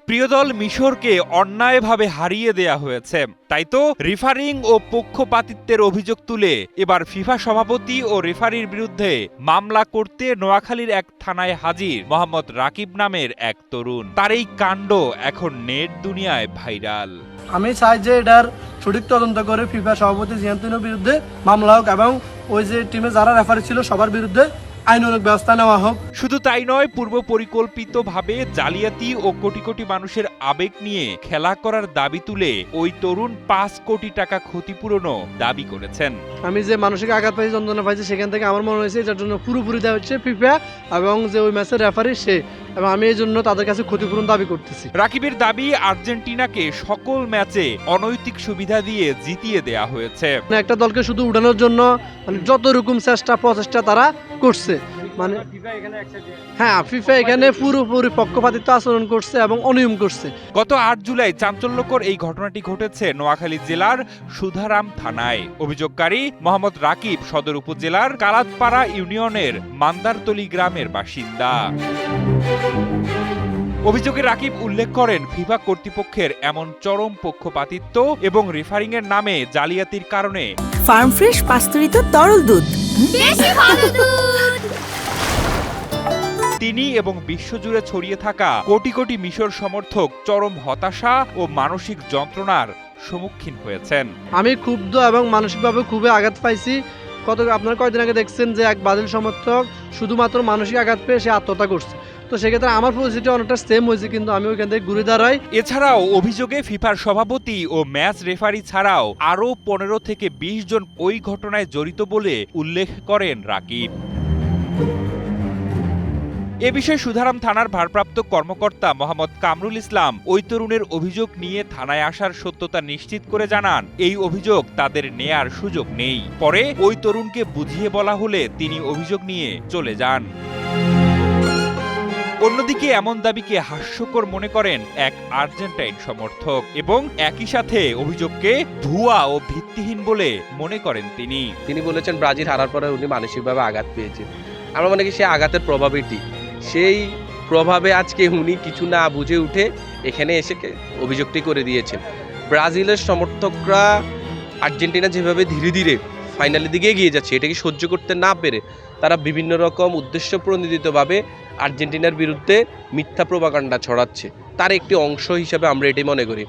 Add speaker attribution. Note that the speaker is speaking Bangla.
Speaker 1: প্রিয় দল মিশরকে অন্যায়ভাবে হারিয়ে দেয়া হয়েছে, তাই তো রেফারিং ও পক্ষপাতিত্বের অভিযোগ তুলে এবার ফিফা সভাপতি ও রেফারির বিরুদ্ধে মামলা করতে নোয়াখালীর এক থানায় হাজির মোহাম্মদ রাকিব নামের এক তরুণ। তার এই কাণ্ড এখন নেট দুনিয়ায় ভাইরাল।
Speaker 2: আমি চাই যে এটার সঠিক তদন্ত করে ফিফা সভাপতি জিয়ান্তিনের বিরুদ্ধে মামলা হোক এবং ওই যে টিমে যারা রেফারি ছিল সবার বিরুদ্ধে আইনানুগ ব্যবস্থা নেওয়া হোক।
Speaker 1: শুধু তাই নয়, পূর্ব পরিকল্পিতভাবে জালিয়াতি ও কোটি কোটি মানুষের আবেগ নিয়ে খেলা করার দাবি তুলে ওই তরুণ ৫ কোটি টাকা ক্ষতিপূরণও দাবি করেছেন।
Speaker 2: আমি যে মানসিক আঘাত পাইছি, যন্ত্রণা পাইছি, সেখান থেকে আমার মনে হয়েছে এটার জন্য পুরোপুরি দেওয়া হচ্ছে ফিফা এবং যে ওই ম্যাচের রেফারি সে, এবং আমি এই জন্য তাদের কাছে ক্ষতিপূরণ দাবি করতেছি।
Speaker 1: রাকিবের দাবি, আর্জেন্টিনাকে সকল ম্যাচে অনৈতিক সুবিধা দিয়ে জিতিয়ে দেয়া হয়েছে।
Speaker 2: একটা দলকে শুধু উঠানোর জন্য যত রকম চেষ্টা প্রচেষ্টা তারা করছে, মানে হ্যাঁ ফিফা এখানে পুরোপুরি পক্ষপাতিত্ব আচরণ করছে এবং অনিয়ম করছে।
Speaker 1: গত ৮ জুলাই চাঞ্চল্যকর এই ঘটনাটি ঘটেছে নোয়াখালী জেলার সুধারাম থানায়। অভিযোগকারী মোহাম্মদ রাকিব সদর উপজেলার কালাতপাড়া ইউনিয়নের মান্দারতলি গ্রামের বাসিন্দা। অভিযোগে রাকিব উল্লেখ করেন, ফিফা কর্তৃপক্ষের এমন চরম পক্ষপাতিত্ব এবং রেফারিং এর নামে জালিয়াতির কারণে
Speaker 3: ফার্ম ফ্রেশ পাস্তুরিত তরল দুধ, বেশি ভালো দুধ।
Speaker 1: তিনি এবং বিশ্বজুড়ে ছড়িয়ে থাকা কোটি কোটি মিশর সমর্থক চরম হতাশা ও মানসিক যন্ত্রণার সম্মুখীন হয়েছেন।
Speaker 2: আমি ক্ষুব্ধ এবং মানসিকভাবে খুবই আঘাত পাইছি। আপনারা কয়েকদিন আগে দেখছেন যে এক ব্রাজিল সমর্থক শুধুমাত্র মানসিক আঘাত পেয়ে সে আত্মহত্যা করছে। তো সেক্ষেত্রে আমার পরিস্থিতি অনেকটা সেম হয়েছে, কিন্তু আমি ওইখান থেকে ঘুরে দাঁড়াই।
Speaker 1: এছাড়াও অভিযোগে ফিফার সভাপতি ও ম্যাচ রেফারি ছাড়াও আরও ১৫ থেকে ২০ জন ওই ঘটনায় জড়িত বলে উল্লেখ করেন রাকিব। এ বিষয়ে সুধারাম থানার ভারপ্রাপ্ত কর্মকর্তা মোহাম্মদ কামরুল ইসলাম ওই তরুণের অভিযোগ নিয়ে থানায় আসার সত্যতা নিশ্চিত করে জানান, এই অভিযোগ তাদের নেয়ার সুযোগ নেই। পরে ওই তরুণকে বুঝিয়ে বলা হলে তিনি অভিযোগ নিয়ে চলে যান। অন্যদিকে এমন দাবিকে হাস্যকর মনে করেন এক আর্জেন্টাইন সমর্থক এবং একই সাথে অভিযোগকে ভুয়া ও ভিত্তিহীন বলে মনে করেন তিনি
Speaker 4: বলেছেন ব্রাজিল হারার পরে উনি মানসিকভাবে আঘাত পেয়েছেন। আমরা মনে করি সেই আঘাতের প্রভাবটি, সেই প্রভাবে আজকে উনি কিছু না বুঝে উঠে এখানে এসে অভিযোগটি করে দিয়েছেন। ব্রাজিলের সমর্থকরা আর্জেন্টিনা যেভাবে ধীরে ধীরে ফাইনালের দিকে এগিয়ে যাচ্ছে, এটাকে সহ্য করতে না পেরে তারা বিভিন্ন রকম উদ্দেশ্য প্রণোদিতভাবে আর্জেন্টিনার বিরুদ্ধে মিথ্যা প্রোপাগান্ডা ছড়াচ্ছে। তার একটি অংশ হিসেবে আমরা এটি মনে করি।